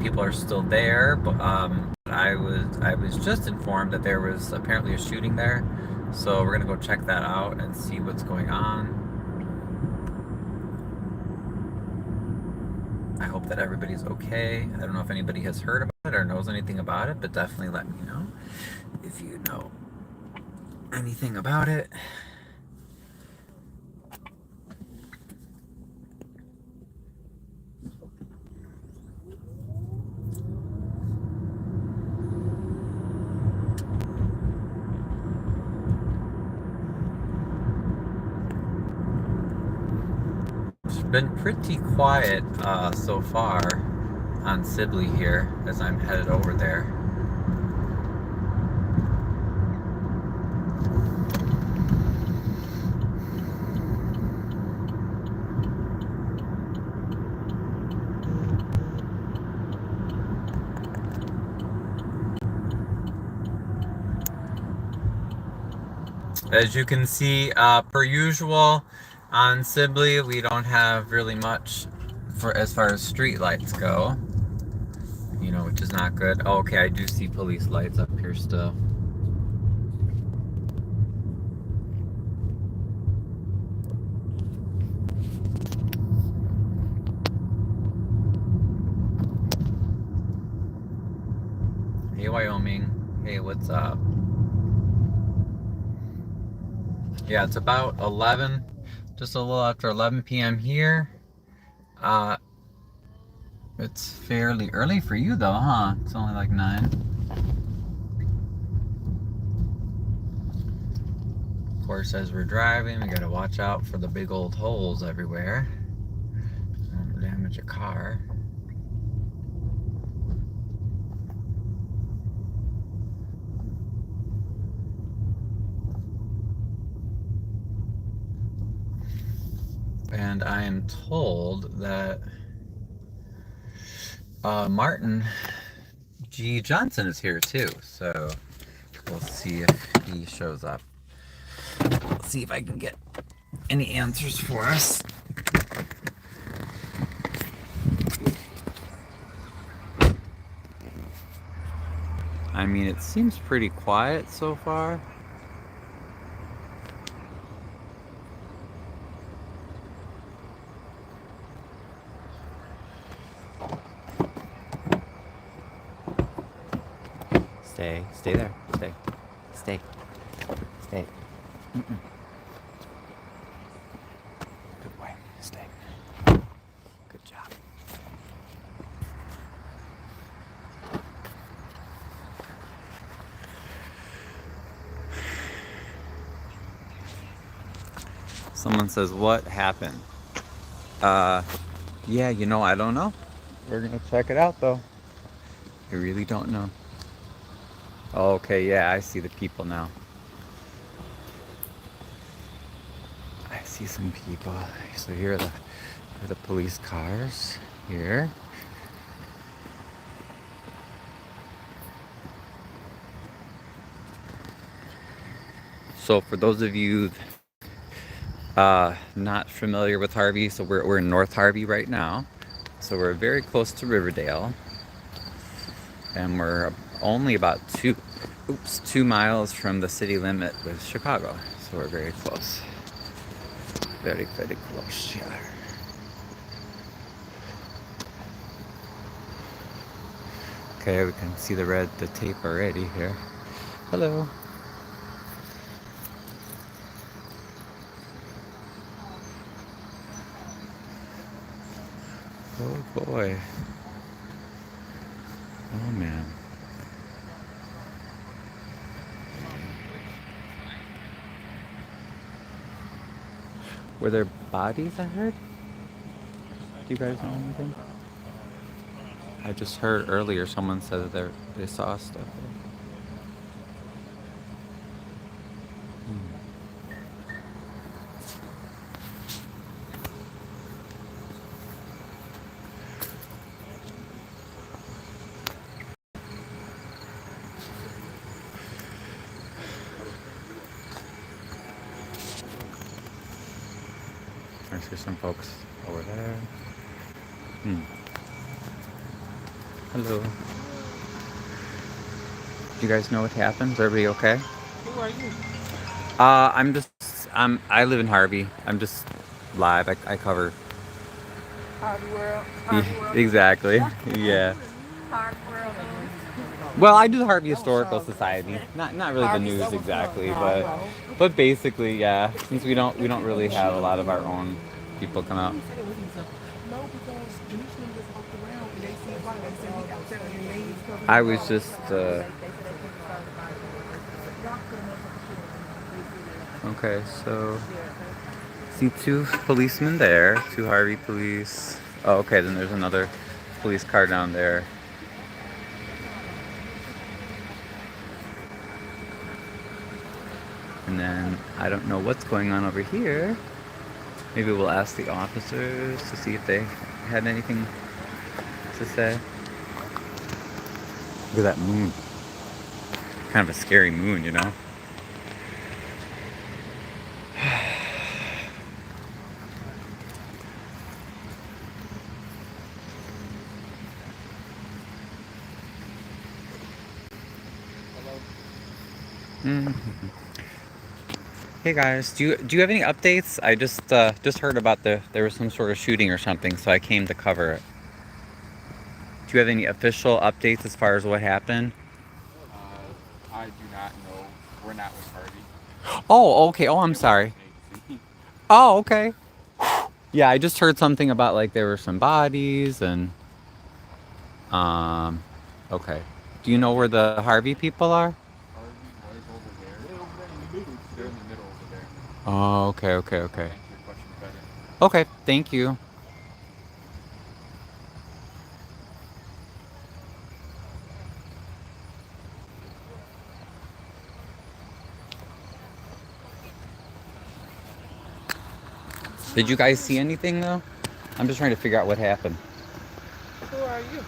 people are still there, but I was just informed that there was apparently a shooting there, so we're gonna go check that out and see what's going on. I hope that everybody's okay. I don't know if anybody has heard about it or knows anything about it, but definitely let me know if you know anything about it. It's been pretty quiet so far on Sibley here as I'm headed over there. As you can see, per usual, on Sibley, we don't have really much for as far as street lights go. You know, which is not good. Oh, okay, I do see police lights up here still. Hey, Wyoming. Hey, what's up? Yeah, it's about 11, just a little after 11 p.m. here. It's fairly early for you though, huh? It's only like 9. Of course, as we're driving, we gotta watch out for the big old holes everywhere. Don't damage a car. And I am told that Martin G. Johnson is here too, so we'll see if he shows up. Let's see if I can get any answers for us. I mean, it seems pretty quiet so far. Stay there, stay. Mm-mm. Good boy, stay. Good job. Someone says, what happened? Yeah, you know, I don't know. We're gonna check it out though. I really don't know. Okay, yeah, I see the people now. I see some people. So here are the police cars here. So for those of you not familiar with Harvey, so we're in North Harvey right now. So we're very close to Riverdale. And we're only about 2 miles from the city limit with Chicago. So we're very close. Very, very close here. Okay, we can see the tape already here. Hello. Oh boy. Oh man. Were there bodies, I heard? Do you guys know anything? I just heard earlier someone said that they saw stuff. I see some folks over there. Hello. Do you guys know what happened? Is everybody okay? Who are you? I live in Harvey. I'm just live. I cover. Harvey World. Yeah, Harvey World News. exactly. Yeah. Harvey World News. Well, I do the Harvey Historical Society. Not really the Harvey. news exactly, Harvey. but basically, yeah. Since we don't really have a lot of our own people come out. No, because initially just walked around and they see white. They said we got telling your names covered I up was all. just okay. So see two policemen there, two Harvey police. Oh, okay. Then there's another police car down there. And then I don't know what's going on over here. Maybe we'll ask the officers to see if they had anything to say. Look at that moon. Kind of a scary moon, you know? Mm. Hey guys, do you have any updates? I just heard about there was some sort of shooting or something, so I came to cover it. Do you have any official updates as far as what happened? I do not know. We're not with Harvey. Oh, okay. Oh, I'm Yeah, we're sorry. with an agency. Oh, okay. Yeah, I just heard something about like there were some bodies and um okay. Do you know where the Harvey people are? Harvey was over there. They're in the middle over there. Oh, okay, okay, I'll okay. answer your question better. Okay, thank you. Did you guys see anything though? I'm just trying to figure out what happened. Who are you?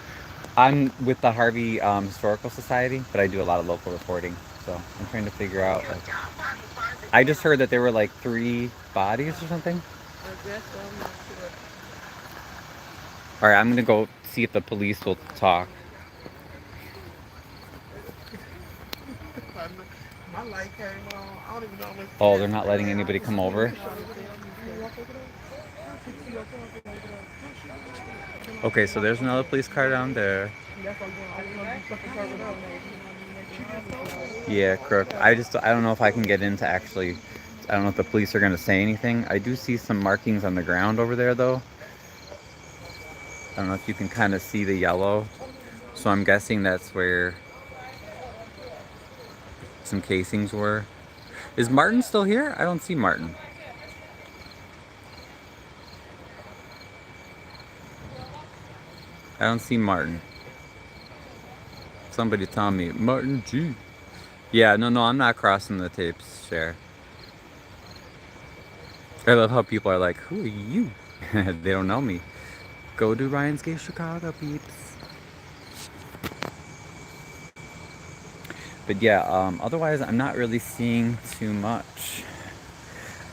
I'm with the Harvey Historical Society, but I do a lot of local reporting. So I'm trying to figure out. Like, I just heard that there were like 3 bodies or something. I guess so. I'm not sure. All right, I'm gonna go see if the police will talk. My light came on. I don't even know what's Oh, they're not letting anybody come over. Okay, so there's another police car down there. Yeah, crook. I don't know if I can get in to actually. I don't know if the police are gonna say anything. I do see some markings on the ground over there though. I don't know if you can kind of see the yellow. So I'm guessing that's where some casings were. Is Martin still here? I don't see Martin. I don't see Martin. Somebody tell me, Martin G. Yeah, no, I'm not crossing the tapes, share. I love how people are like, who are you? They don't know me. Go to Ryan's Gay Chicago, peeps. But yeah, otherwise I'm not really seeing too much.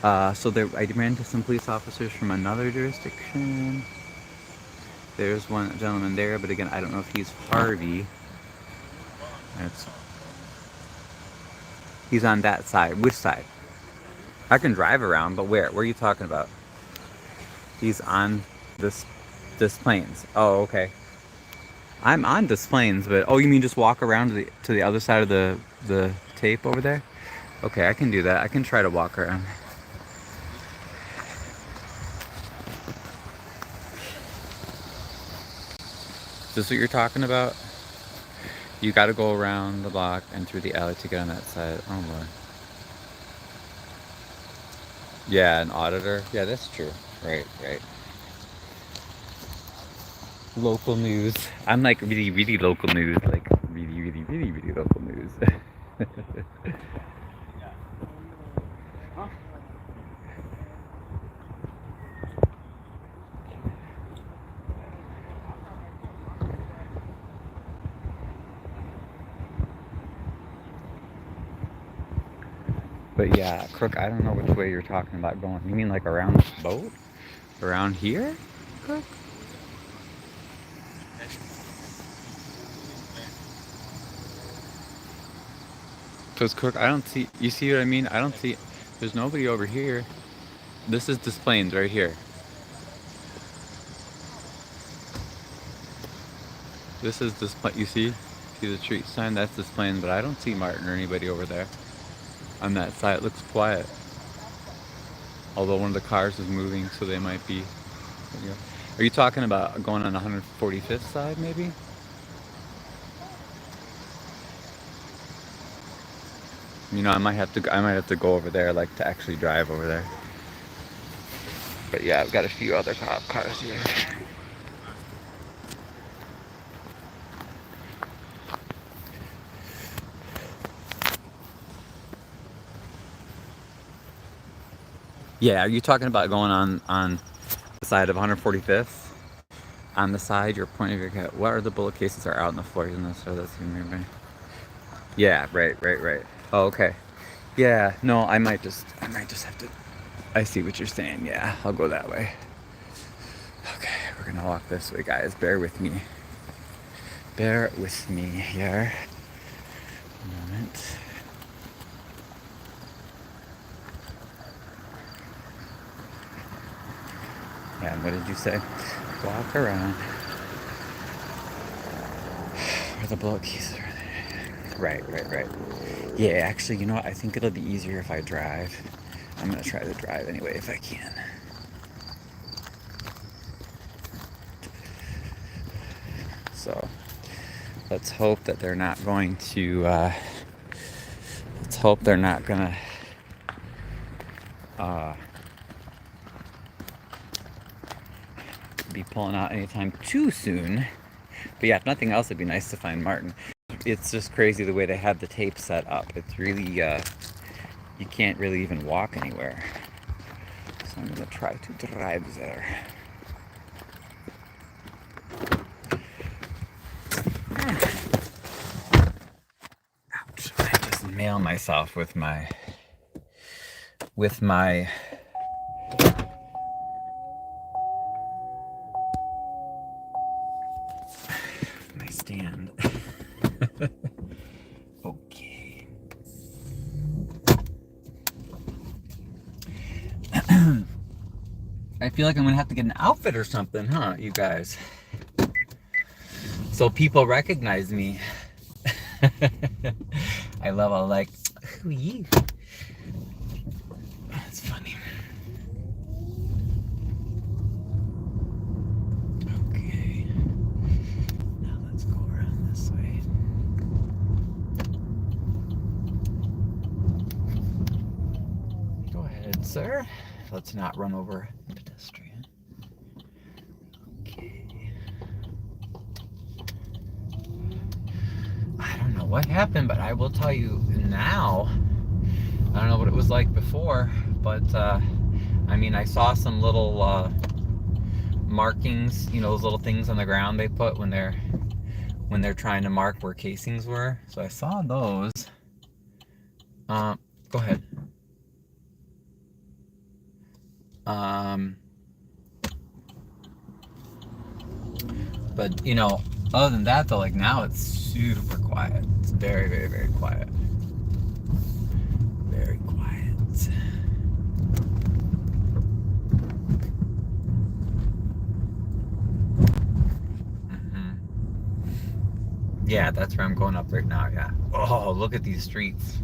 So there, I ran into some police officers from another jurisdiction. There's one gentleman there, but again, I don't know if he's Harvey. It's, he's on that side. Which side? I can drive around, but where? Where are you talking about? He's on this Plains. Oh, okay. I'm on Des Plains, but oh, you mean just walk around to the other side of the tape over there? Okay, I can do that. I can try to walk around. Is this what you're talking about? You got to go around the block and through the alley to get on that side. Oh boy. Yeah, an auditor. Yeah, that's true. Right, right. Local news. I'm like really, really local news. Like really, really, really, really local news. But yeah, Crook, I don't know which way you're talking about going. You mean like around this boat? Around here? Crook? Because Cook, I don't see, you see what I mean? I don't see, there's nobody over here. This is Des Plaines right here. This is Des Plaines, you see? See the street sign? That's Des Plaines, but I don't see Martin or anybody over there. On that side, it looks quiet. Although one of the cars is moving, so they might be. Are you talking about going on the 145th side, maybe? You know, I might have to go over there, like to actually drive over there. But yeah, I've got a few other cop cars here. Yeah, are you talking about going on the side of 145th? On the side, your point of your cat. What are the bullet cases are out on the floor? Isn't this so that's nearby? Yeah, right. Oh, okay. Yeah, no, I might just have to. I see what you're saying. Yeah, I'll go that way. Okay, we're gonna walk this way, guys. Bear with me. Bear with me here. A moment. Yeah, what did you say? Walk around. Where the bullet keys are. Right. Yeah, actually, you know what? I think it'll be easier if I drive. I'm gonna try to drive anyway if I can. So, let's hope that they're not going to, let's hope they're not gonna, be pulling out anytime too soon. But yeah, if nothing else, it'd be nice to find Martin. It's just crazy the way they have the tape set up. It's really, you can't really even walk anywhere. So I'm gonna try to drive there. Ouch, I just nail myself with my stand. Okay. I feel like I'm gonna have to get an outfit or something, huh, you guys? So people recognize me. I love all like, who are you? That's funny. Okay. Now let's go around this way. Go ahead, sir. Let's not run over a pedestrian. Okay. I don't know what happened, but I will tell you now. I don't know what it was like before, but I mean, I saw some little markings, you know, those little things on the ground they put when they're trying to mark where casings were. So I saw those. Go ahead. But you know, other than that though, like now it's super quiet. It's very, very, very quiet. Very quiet. Yeah, that's where I'm going up right now, yeah. Oh, look at these streets.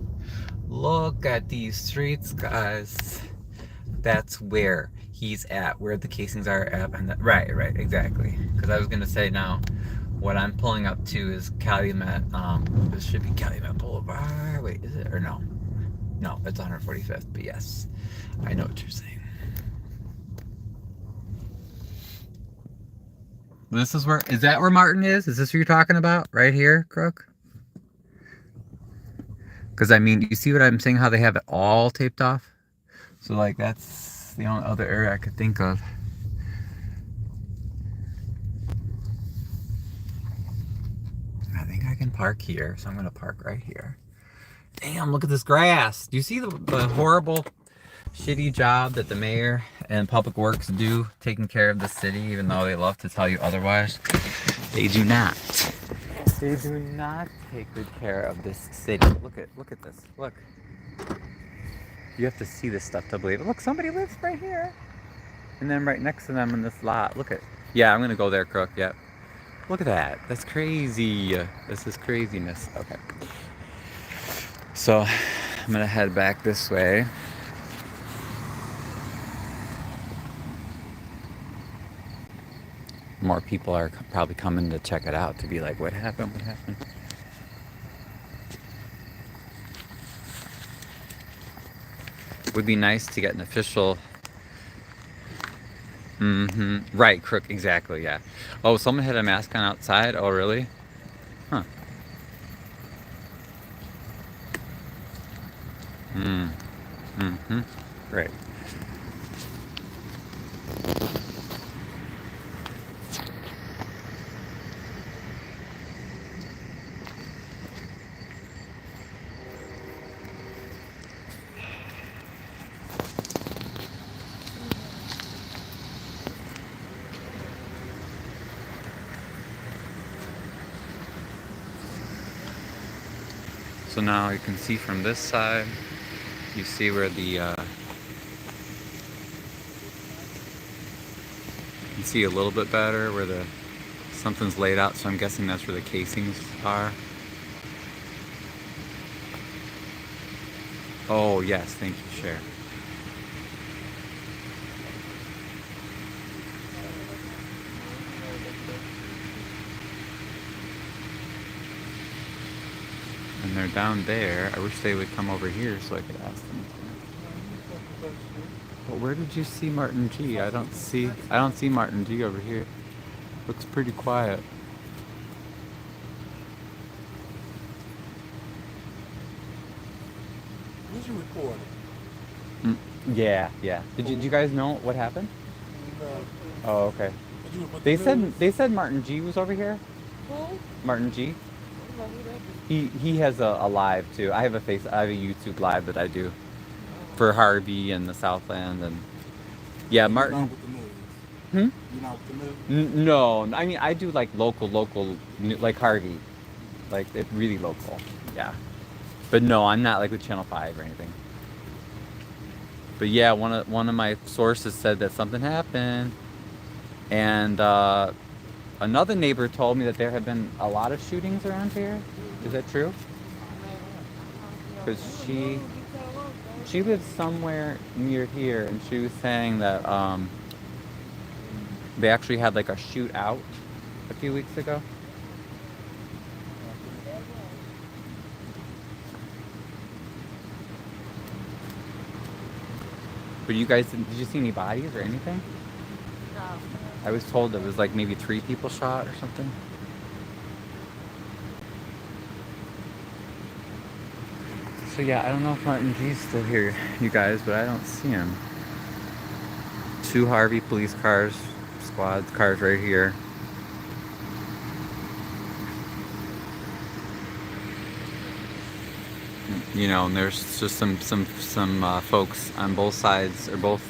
Look at these streets, guys. That's where he's at, where the casings are at. And right, exactly. Because I was going to say now, what I'm pulling up to is Calumet. This should be Calumet Boulevard. Wait, is it? Or no? No, it's 145th, but yes. I know what you're saying. This is where, is that where Martin is? Is this what you're talking about? Right here, Crook? Because I mean, you see what I'm saying? How they have it all taped off? So like that's the only other area I could think of. I think I can park here, so I'm gonna park right here. Damn, look at this grass. Do you see the horrible, shitty job that the mayor and public works do taking care of the city, even though they love to tell you otherwise? They do not. They do not take good care of this city. Look at this. Look. You have to see this stuff to believe it. Look, somebody lives right here. And then right next to them in this lot. Look at. Yeah, I'm gonna go there, Crook. Yep. Look at that. That's crazy. This is craziness. Okay. So I'm gonna head back this way. More people are probably coming to check it out to be like, what happened? What happened? Would be nice to get an official. Right, Crook. Exactly. Yeah. Oh, someone had a mask on outside. Oh, really? Huh. Right. So now you can see from this side, you see where the, you can see a little bit better where the, something's laid out, so I'm guessing that's where the casings are. Oh yes, thank you, Cher. And they're down there. I wish they would come over here so I could ask them. But where did you see Martin G? I don't see Martin G over here. Looks pretty quiet. Did you record it? Yeah. Did you guys know what happened? No. Oh, okay. Did you report They the said news? Martin G was over here. Who? Martin G. I don't know who that is. He has a live too. I have a YouTube live that I do for Harvey and the Southland and yeah, You're Martin. not with the news. You're not with the news? No, I mean I do like local, like Harvey, like it's really local. Yeah, but no, I'm not like with Channel 5 or anything. But yeah, one of my sources said that something happened, and another neighbor told me that there have been a lot of shootings around here. Is that true? Because she lives somewhere near here, and she was saying that they actually had like a shootout a few weeks ago. But you guys, did you see any bodies or anything? No. I was told there was like maybe 3 people shot or something. So yeah, I don't know if Martin G's still here, you guys, but I don't see him. 2 Harvey police cars, squad cars right here. You know, and there's just some folks on both sides or both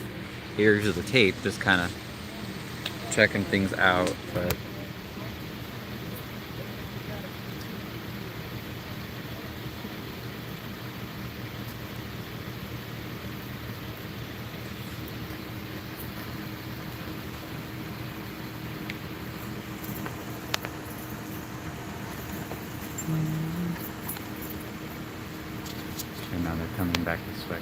areas of the tape just kind of checking things out, but and now they're coming back this way.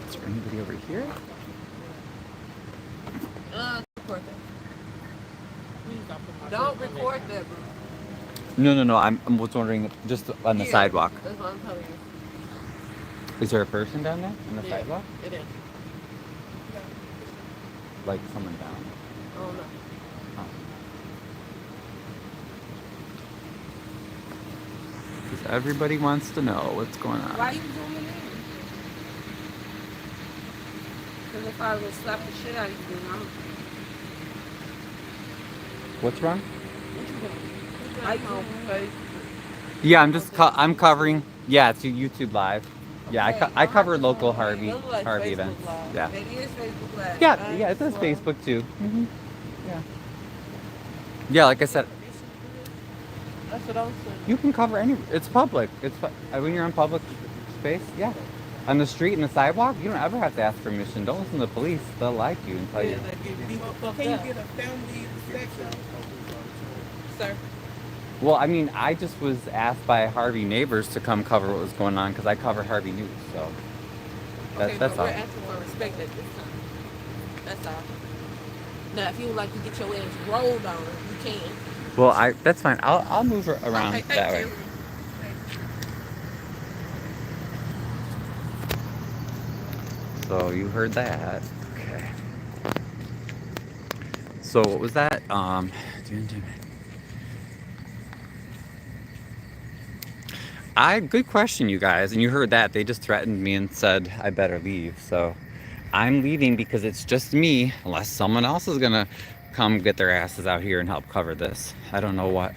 Is there anybody over here? Record that. Don't record that, bro. No. I was wondering just on the sidewalk. That's what I'm telling you. Is there a person down there on the Yeah, sidewalk? it is. Like someone down? I don't know. Oh. Because everybody wants to know what's going on. Why you zooming in? Because if I was slap the shit out of you, then I'm. What's wrong? What you doing? Why you zooming in? Yeah, I'm covering. Yeah, it's YouTube Live. Yeah, I cover local Harvey Like Harvey Facebook events. Live. Yeah. It is Facebook Live. Yeah, it does Well, Facebook too. Yeah. Yeah, like I said, That's what I was saying. you can cover any. It's public. When you're on public space. Yeah. On the street and the sidewalk, you don't ever have to ask permission. Don't listen to the police. They'll like you and tell you. Can you get a family section? Sir. Well, I mean, I just was asked by Harvey neighbors to come cover what was going on because I cover Harvey News. So Okay, that's but all. we're asking for respect at this time. That's all. Now, if you would like to get your ass rolled on, you can. Well, that's fine. I'll move her around Okay, that thank way. you. So you heard that. Okay. So what was that? Good question, you guys. And you heard that. They just threatened me and said I better leave. So I'm leaving because it's just me, unless someone else is gonna come get their asses out here and help cover this. I don't know what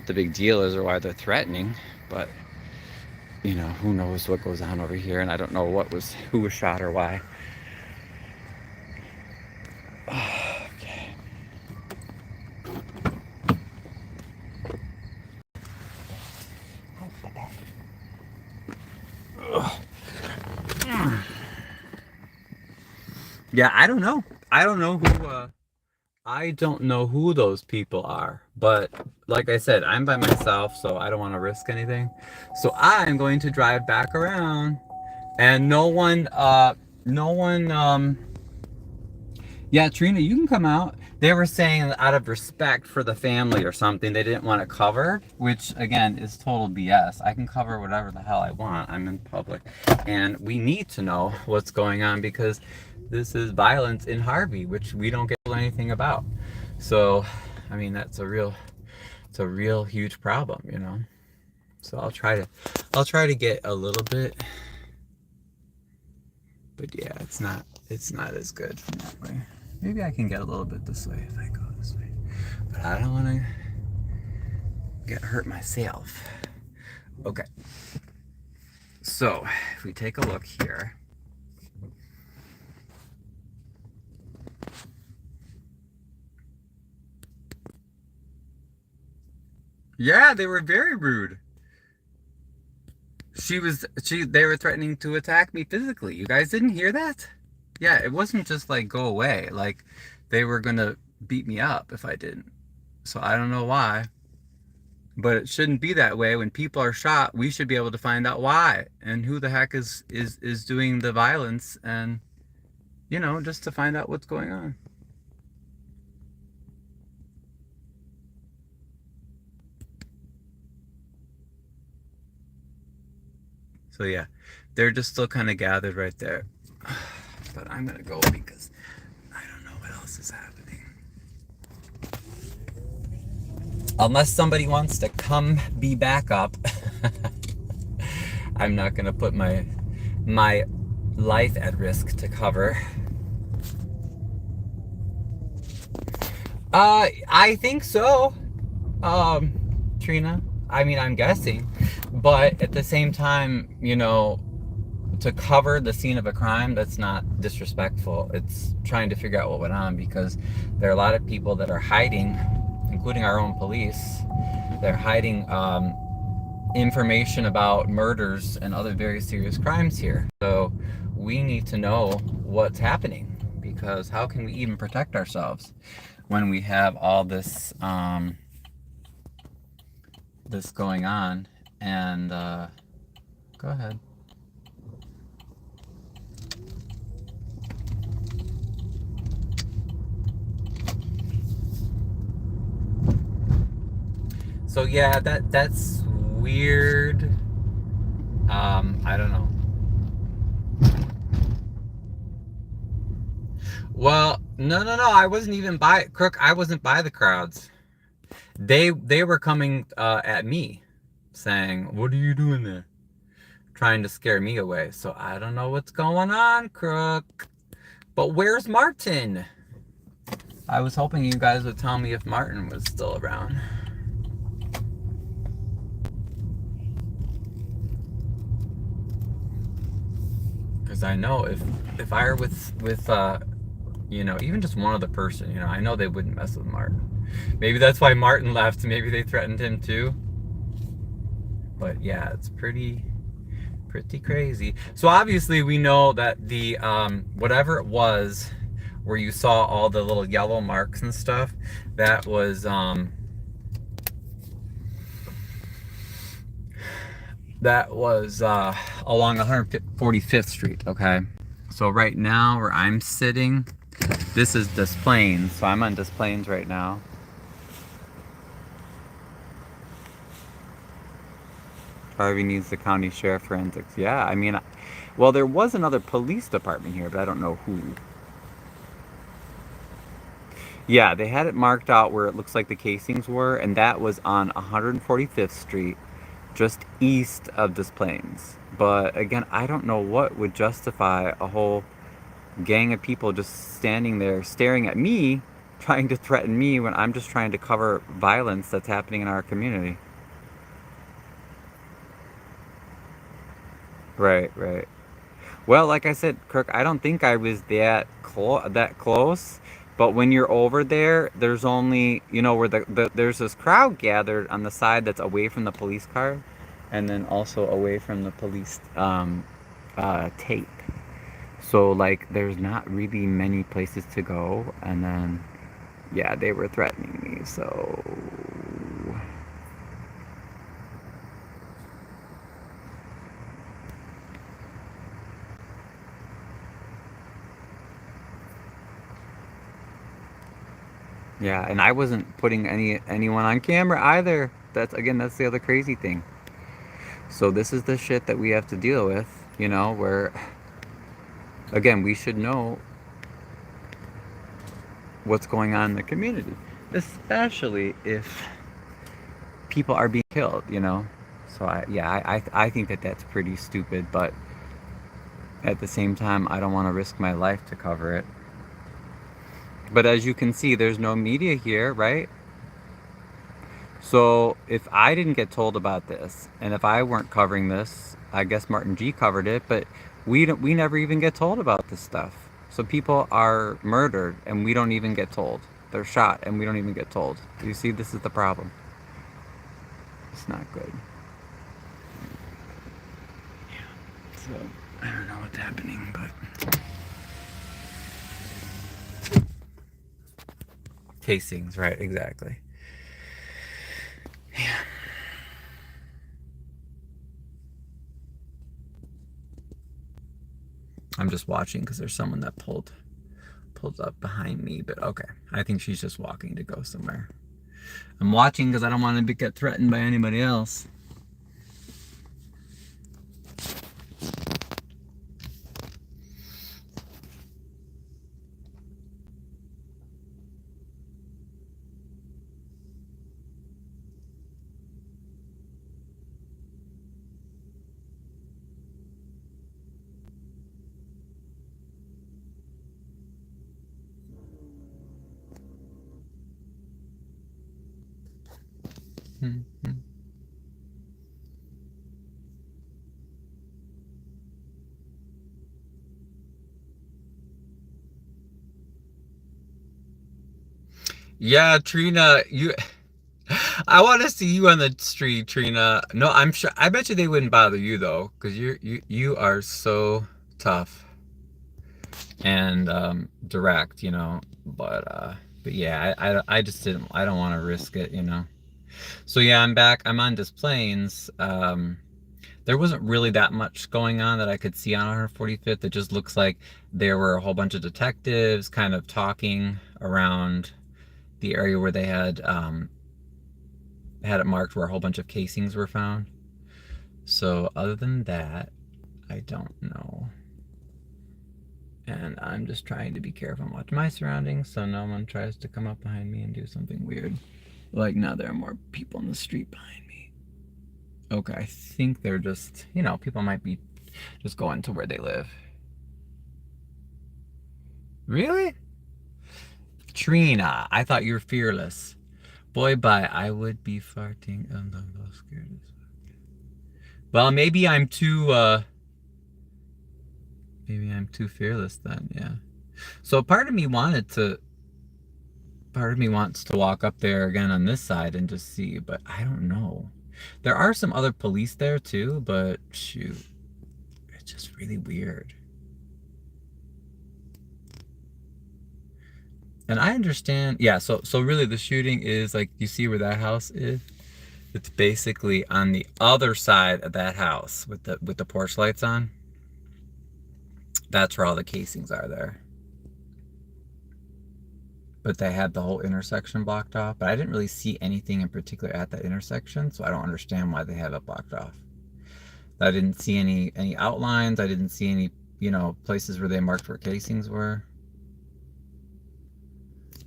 the big deal is or why they're threatening, but who knows what goes on over here, and I don't know who was shot or why. Okay. Yeah, I don't know. I don't know who those people are. But like I said, I'm by myself, so I don't want to risk anything. So I'm going to drive back around, and yeah, Trina, you can come out. They were saying out of respect for the family or something, they didn't want to cover, which again is total BS. I can cover whatever the hell I want. I'm in public. And we need to know what's going on because this is violence in Harvey, which we don't get anything about. So, I mean, it's a real huge problem. So I'll try to get a little bit, but yeah, it's not as good from that way. Maybe I can get a little bit this way if I go this way, but I don't want to get hurt myself. Okay, so if we take a look here, yeah, they were very rude. They were threatening to attack me physically. You guys didn't hear that? Yeah, it wasn't just like go away. Like they were gonna beat me up if I didn't. So I don't know why. But it shouldn't be that way. When people are shot, we should be able to find out why and who the heck is doing the violence, and just to find out what's going on. So yeah, they're just still kind of gathered right there. But I'm gonna go because I don't know what else is happening. Unless somebody wants to come be backup, I'm not gonna put my life at risk to cover. I think so, Trina. I mean, I'm guessing, but at the same time, to cover the scene of a crime, that's not disrespectful. It's trying to figure out what went on, because there are a lot of people that are hiding, including our own police. They're hiding information about murders and other very serious crimes here. So we need to know what's happening, because how can we even protect ourselves when we have all this this going on? And go ahead. So yeah, that's weird. I don't know. Well, no, I wasn't even by Crook. I wasn't by the crowds. They were coming at me. saying, "What are you doing there?" Trying to scare me away. So I don't know what's going on, crook. But where's Martin? I was hoping you guys would tell me if Martin was still around. Because I know if I were with you know, even just one other person, you know, I know they wouldn't mess with Martin. Maybe that's why Martin left. Maybe they threatened him too. But yeah, it's pretty crazy. So obviously we know that the whatever it was where you saw all the little yellow marks and stuff, that was along 145th Street, okay? So right now where I'm sitting, this is Des Plaines. So I'm on Des Plaines right now. Harvey needs the county sheriff forensics. Yeah, I mean, well, there was another police department here, but I don't know who. Yeah, they had it marked out where it looks like the casings were, and that was on 145th Street, just east of Des Plaines. But again, I don't know what would justify a whole gang of people just standing there staring at me, trying to threaten me when I'm just trying to cover violence that's happening in our community. Right, right. Well, like I said, Kirk, I don't think I was that close. But when you're over there, there's only, you know, where there's this crowd gathered on the side that's away from the police car, and then also away from the police tape. So like, there's not really many places to go. And then, yeah, they were threatening me. So yeah, and I wasn't putting anyone on camera either. That's the other crazy thing. So this is the shit that we have to deal with, you know, where again, we should know what's going on in the community, especially if people are being killed, you know. So I think that that's pretty stupid, but at the same time, I don't want to risk my life to cover it. But as you can see, there's no media here, right? So if I didn't get told about this, and if I weren't covering this, I guess Martin G covered it, but we never even get told about this stuff. So people are murdered and we don't even get told. They're shot and we don't even get told. You see, this is the problem. It's not good. Yeah. So I don't know what's happening, but casings, right? Exactly. Yeah. I'm just watching because there's someone that pulled up behind me, but okay. I think she's just walking to go somewhere. I'm watching because I don't want to get threatened by anybody else. Mm-hmm. Yeah, Trina, I want to see you on the street, Trina. No, I'm sure. I bet you they wouldn't bother you though, because you are so tough and direct, you know. But yeah, I just didn't. I don't want to risk it, you know. So yeah, I'm back. I'm on Des Plaines. There wasn't really that much going on that I could see on 145th. It just looks like there were a whole bunch of detectives kind of talking around the area where they had it marked where a whole bunch of casings were found. So other than that, I don't know. And I'm just trying to be careful and watch my surroundings so no one tries to come up behind me and do something weird. Like now there are more people in the street behind me. Okay, I think they're just, people might be just going to where they live. Really? Trina, I thought you were fearless. Boy, bye. I would be farting. I'm scared. Well, maybe I'm too fearless then, yeah. So part of me wants to walk up there again on this side and just see, but I don't know. There are some other police there too, but shoot, it's just really weird. And I understand, yeah, so really the shooting is like, you see where that house is? It's basically on the other side of that house with the porch lights on. That's where all the casings are there. But they had the whole intersection blocked off. But I didn't really see anything in particular at that intersection, so I don't understand why they have it blocked off. I didn't see any outlines. I didn't see any, places where they marked where casings were.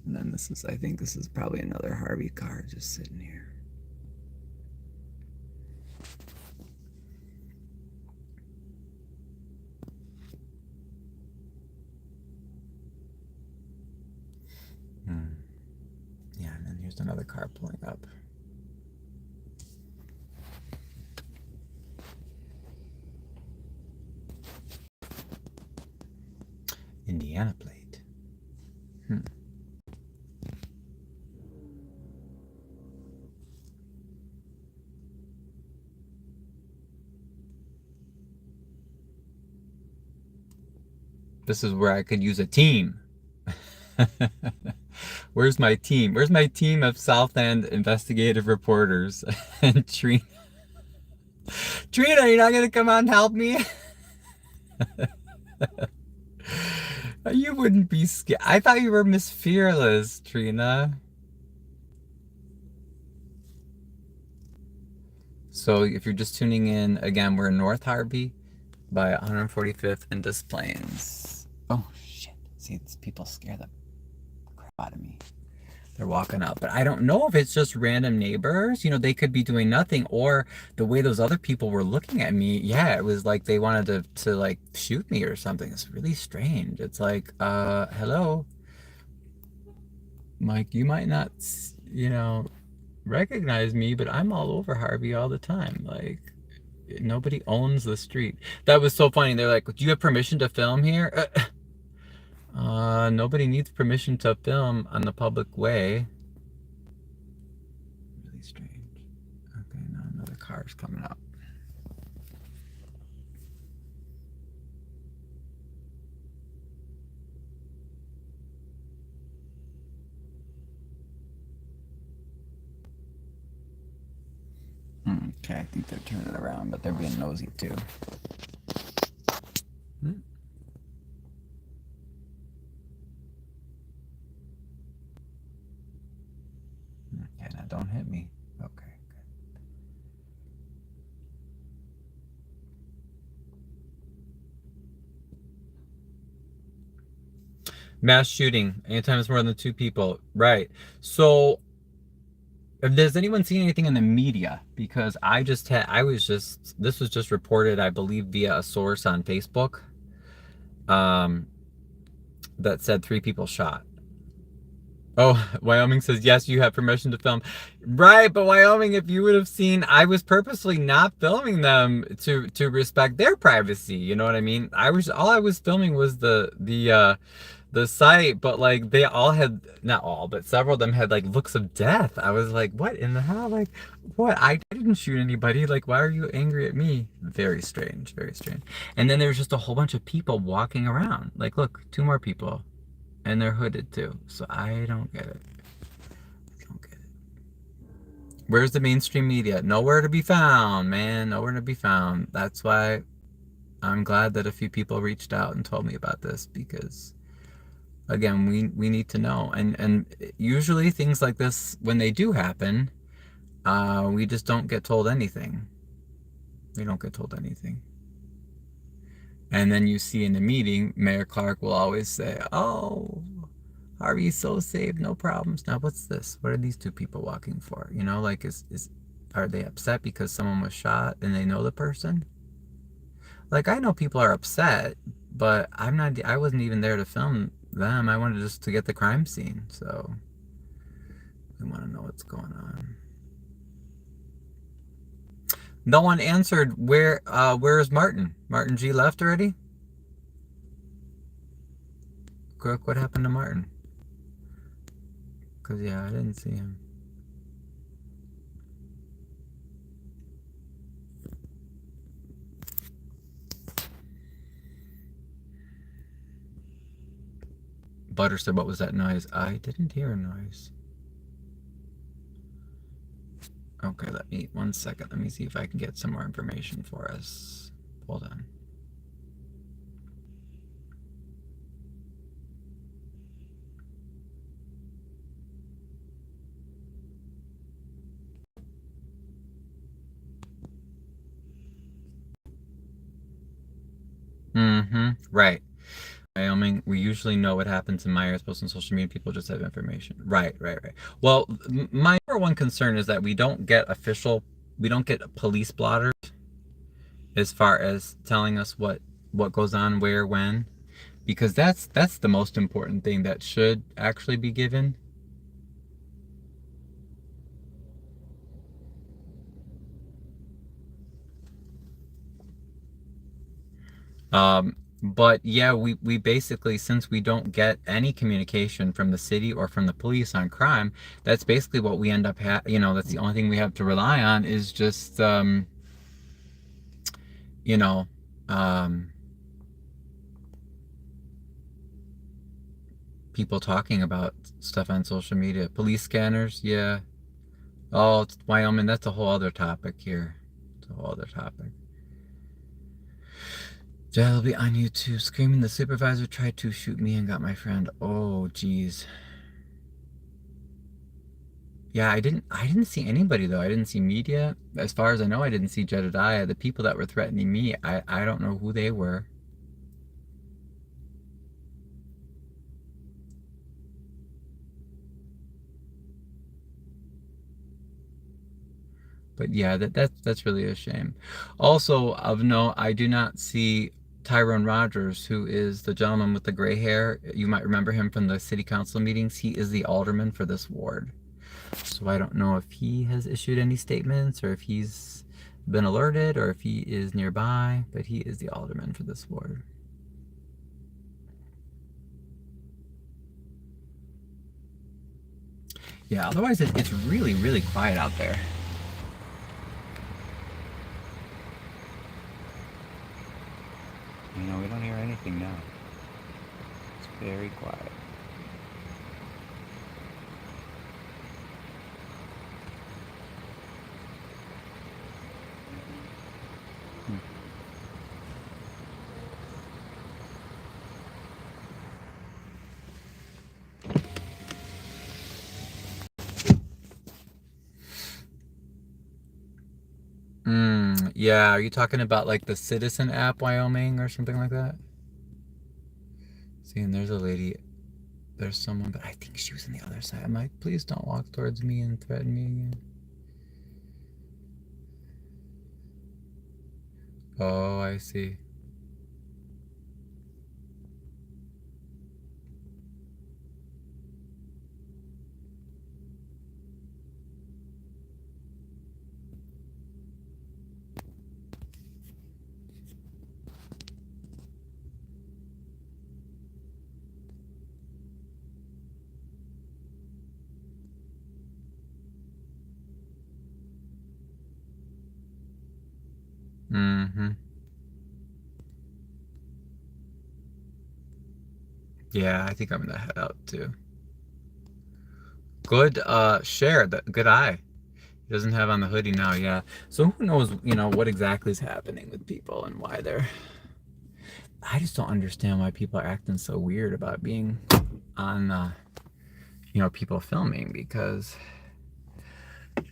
And then I think this is probably another Harvey car just sitting here. Yeah, and then here's another car pulling up. Indiana plate. This is where I could use a team. Where's my team? Where's my team of Southland investigative reporters? And Trina, you're not gonna come out and help me? You wouldn't be scared. I thought you were Miss Fearless, Trina. So if you're just tuning in, again, we're in North Harvey by 145th and Des Plaines. Oh, shit. See, these people scare the crap out of me. They're walking up. But I don't know if it's just random neighbors. They could be doing nothing. Or the way those other people were looking at me, yeah, it was like they wanted to like, shoot me or something. It's really strange. It's like, hello? Mike, you might not, recognize me, but I'm all over Harvey all the time. Like, nobody owns the street. That was so funny. They're like, do you have permission to film here? Nobody needs permission to film on the public way. Really strange. Okay, now another car's coming up. Okay, I think they're turning around, but they're being nosy too. Okay, now don't hit me. Okay, good. Mass shooting. Anytime it's more than 2 people. Right. So, does anyone see anything in the media? Because this was just reported, I believe, via a source on Facebook, that said 3 people shot. Oh, Wyoming says, yes, you have permission to film. Right, but Wyoming, if you would have seen, I was purposely not filming them to respect their privacy. You know what I mean? All I was filming was the site, but like they all had, not all, but several of them had like looks of death. I was like, what in the hell? Like, what? I didn't shoot anybody. Like, why are you angry at me? Very strange, very strange. And then there was just a whole bunch of people walking around. Like, look, 2 more people. And they're hooded too. So I don't get it. Where's the mainstream media? Nowhere to be found, man. Nowhere to be found. That's why I'm glad that a few people reached out and told me about this, because again, we need to know. And usually things like this, when they do happen, we just don't get told anything. We don't get told anything. And then you see in the meeting, Mayor Clark will always say, oh, Harvey's so safe, no problems. Now, what's this? What are these 2 people walking for? Like, is Are they upset because someone was shot and they know the person? Like, I know people are upset, but I wasn't even there to film them. I wanted just to get the crime scene, so we want to know what's going on. No one answered where's Martin? Martin G left already? Crook, what happened to Martin? Because, yeah, I didn't see him. Butter said, what was that noise? I didn't hear a noise. Okay, one second. Let me see if I can get some more information for us. Hold on. Right. Wyoming, we usually know what happens in Myers posts on social media. People just have information. Right. Well, my number one concern is that we don't get police blotters as far as telling us what goes on where, when, because that's the most important thing that should actually be given. But yeah, we basically, since we don't get any communication from the city or from the police on crime, that's basically what we end up that's the only thing we have to rely on is just, people talking about stuff on social media. Police scanners, yeah. Oh, it's Wyoming, that's a whole other topic here. It's a whole other topic. I'll be on YouTube screaming, the supervisor tried to shoot me and got my friend. Oh, geez. Yeah, I didn't see anybody, though. I didn't see media. As far as I know, I didn't see Jedediah. The people that were threatening me, I don't know who they were. But yeah, that's really a shame. Also, of note, I do not see Tyrone Rogers, who is the gentleman with the gray hair. You might remember him from the city council meetings. He is the alderman for this ward. So I don't know if he has issued any statements or if he's been alerted or if he is nearby, but he is the alderman for this ward. Yeah, otherwise it's really, really quiet out there. We don't hear anything now. It's very quiet. Yeah, are you talking about like the Citizen app, Wyoming, or something like that? See, and there's a lady, there's someone, but I think she was on the other side. I'm like, please don't walk towards me and threaten me again. Oh, I see. Yeah, I think I'm gonna head out too. Good share, good eye. He doesn't have on the hoodie now, yeah. So who knows, what exactly is happening with people and why I just don't understand why people are acting so weird about being on people filming, because I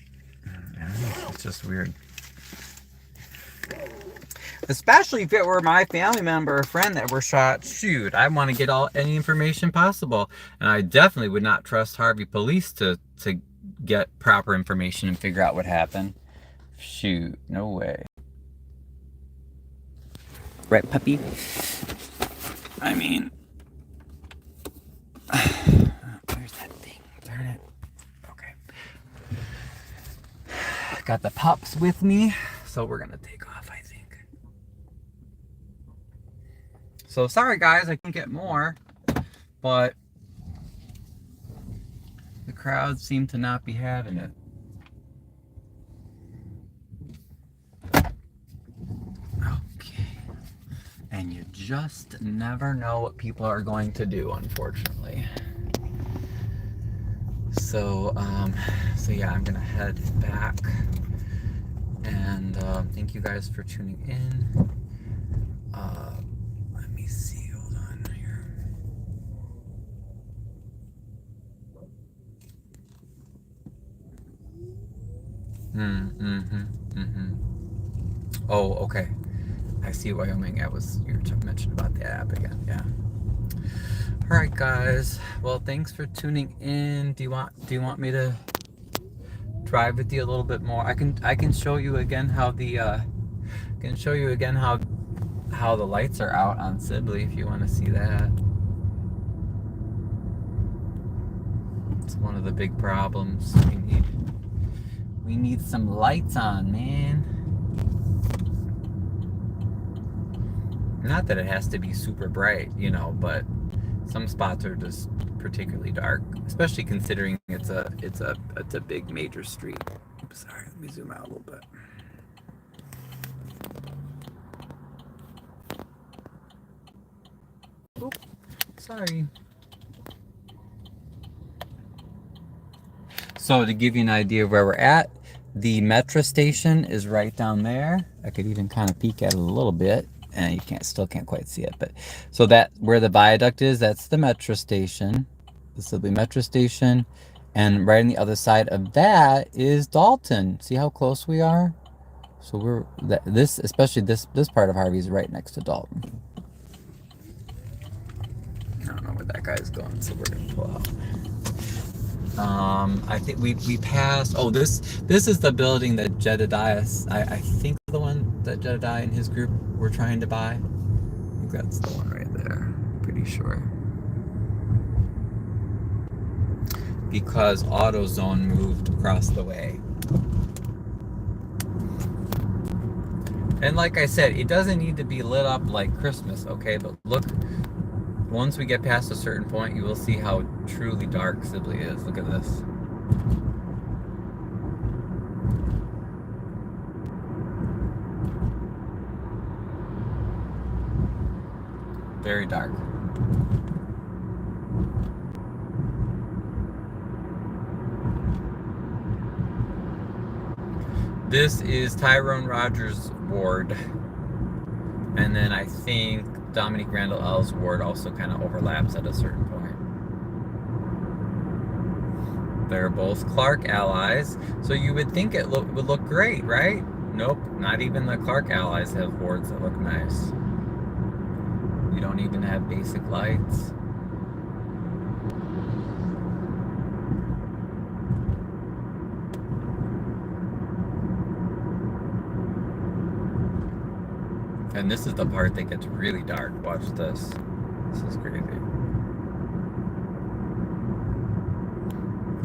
don't know, it's just weird. Especially if it were my family member or friend that were shot. Shoot, I want to get any information possible. And I definitely would not trust Harvey police to get proper information and figure out what happened. Shoot, no way. Right, puppy? I mean, where's that thing? Darn it. Okay. Got the pups with me, so we're gonna take off, I think. So sorry guys, I can get more, but the crowd seem to not be having it. Okay. And you just never know what people are going to do, unfortunately. So, yeah, I'm gonna head back. And thank you guys for tuning in. Let me see, hold on here. Oh, okay. I see Wyoming. You mentioned about the app again, yeah. All right, guys. Well, thanks for tuning in. Do you want me to drive with you a little bit more? I can show you again how the how the lights are out on Sibley if you want to see that. It's one of the big problems. We need some lights on, man. Not that it has to be super bright, you know, but some spots are just particularly dark, especially considering it's a big major street. Oops, sorry, let me zoom out a little bit. Oops, sorry. So to give you an idea of where we're at, the metro station is right down there. I could even kind of peek at it a little bit, and you still can't quite see it. But so that where the viaduct is, that's the metro station. This will be metro station, and right on the other side of that is Dalton. See how close we are? So especially this part of Harvey is right next to Dalton. I don't know where that guy's going, so we're gonna pull out. I think we passed. Oh, this is the building that Jedediah. I think the one that Jedediah and his group were trying to buy. I think that's the one right there. Pretty sure. Because AutoZone moved across the way. And like I said, it doesn't need to be lit up like Christmas, okay? But look. Once we get past a certain point, you will see how truly dark Sibley is. Look at this. Very dark. This is Tyrone Rogers' ward. And then I think Dominique Randall L's ward also kind of overlaps at a certain point. They're both Clark allies, so you would think it would look great, right? Nope, not even the Clark allies have wards that look nice. We don't even have basic lights. And this is the part that gets really dark. Watch this. This is crazy.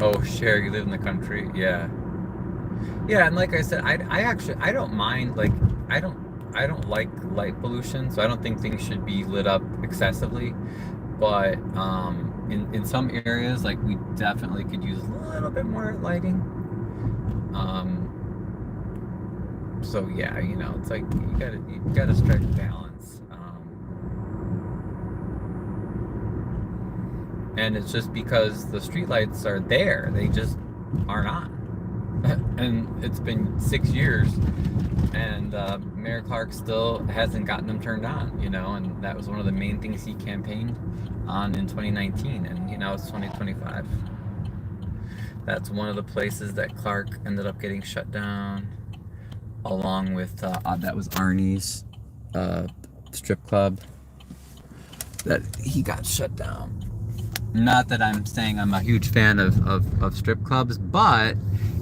Oh, Cher, you live in the country? Yeah. Yeah, and like I said, I don't mind, like, I don't like light pollution, so I don't think things should be lit up excessively. But in some areas, like, we definitely could use a little bit more lighting. So yeah, you know, it's like you gotta strike a balance. And it's just because the streetlights are there, they just aren't on. And it's been 6 years, and Mayor Clark still hasn't gotten them turned on, you know, and that was one of the main things he campaigned on in 2019, and you know, it's 2025. That's one of the places that Clark ended up getting shut down, along with that was Arnie's strip club that he got shut down. Not that I'm saying I'm a huge fan of strip clubs, but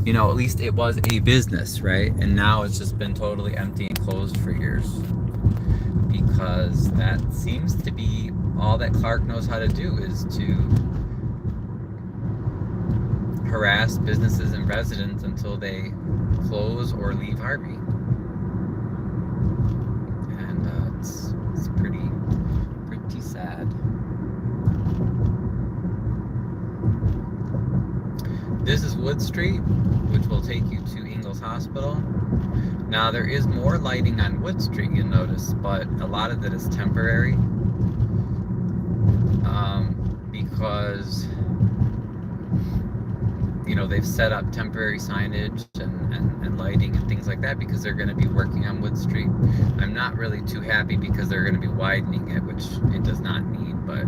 you know, at least it was a business, right? And now it's just been totally empty and closed for years, because that seems to be all that Clark knows how to do, is to harass businesses and residents until they close or leave Harvey. And it's pretty sad. This is Wood Street, which will take you to Ingalls Hospital. Now, there is more lighting on Wood Street, you'll notice, but a lot of it is temporary, because, you know, they've set up temporary signage and lighting and things like that because they're going to be working on Wood Street. I'm not really too happy because they're going to be widening it, which it does not need, but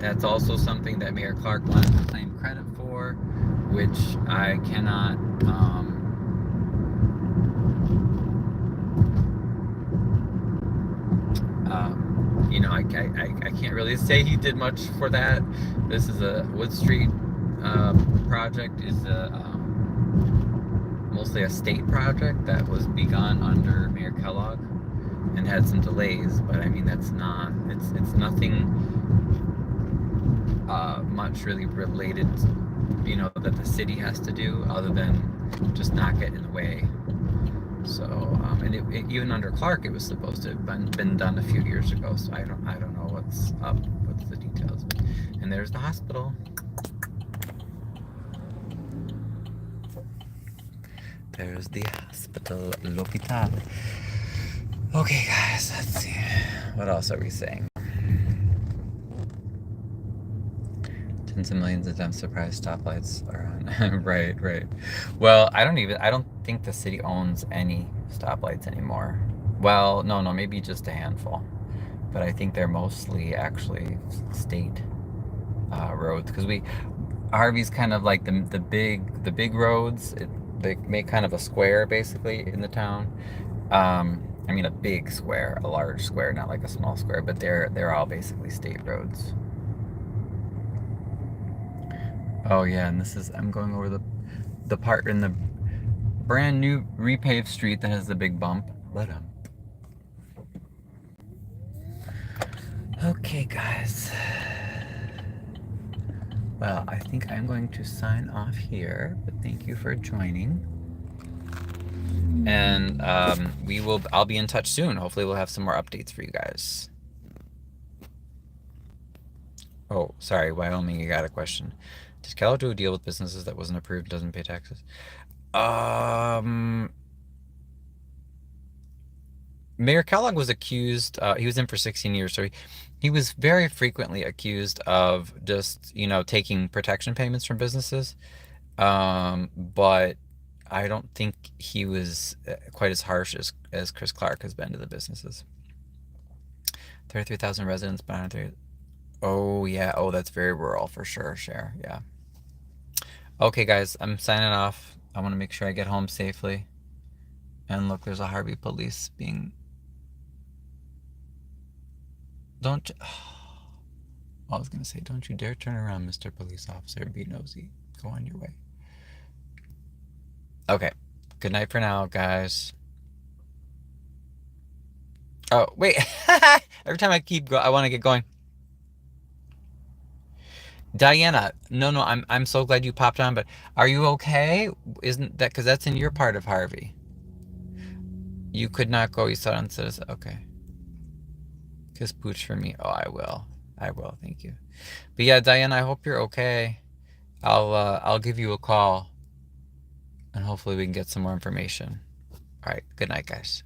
that's also something that Mayor Clark wanted to claim credit for, which I cannot, you know, I can't really say he did much for that. This is a Wood Street project, is mostly a state project that was begun under Mayor Kellogg and had some delays, but I mean, that's not, it's nothing much really related, you know, that the city has to do, other than just not get in the way. So, and it, even under Clark, it was supposed to have been done a few years ago. So I don't know what's up, what's the details. And there's the hospital. There's the hospital, l'hôpital. Okay, guys, let's see. What else are we saying? Tens of millions of them surprise stoplights are on. Right. Well, I don't think the city owns any stoplights anymore. Well, no, maybe just a handful. But I think they're mostly actually state roads, because Harvey's kind of like the big roads. They make kind of a square basically in the town. I mean, a big square, a large square, not like a small square, but they're all basically state roads. Oh yeah, and this is, I'm going over the part in the brand new repaved street that has the big bump. Let him. Okay, guys. Well, I think I'm going to sign off here, but thank you for joining. And I'll be in touch soon. Hopefully we'll have some more updates for you guys. Oh, sorry, Wyoming, you got a question. Did Kellogg do a deal with businesses that wasn't approved, doesn't pay taxes? Mayor Kellogg was accused, he was in for 16 years, so he was very frequently accused of just, you know, taking protection payments from businesses. But I don't think he was quite as harsh as Chris Clark has been to the businesses. 33,000 residents, but 130. Oh, yeah. Oh, that's very rural for sure, Cher. Yeah. Okay, guys, I'm signing off. I want to make sure I get home safely. And look, there's a Harvey police being... Don't... I was going to say, don't you dare turn around, Mr. Police Officer, and be nosy. Go on your way. Okay. Good night for now, guys. Oh, wait. Every time I keep going, I want to get going. Diana, no, I'm so glad you popped on, but are you okay? Isn't that, because that's in your part of Harvey. You could not go, you saw it on Citizen. Okay. Kiss pooch for me. Oh, I will, thank you. But yeah, Diana, I hope you're okay. I'll give you a call, and hopefully we can get some more information. All right, good night, guys.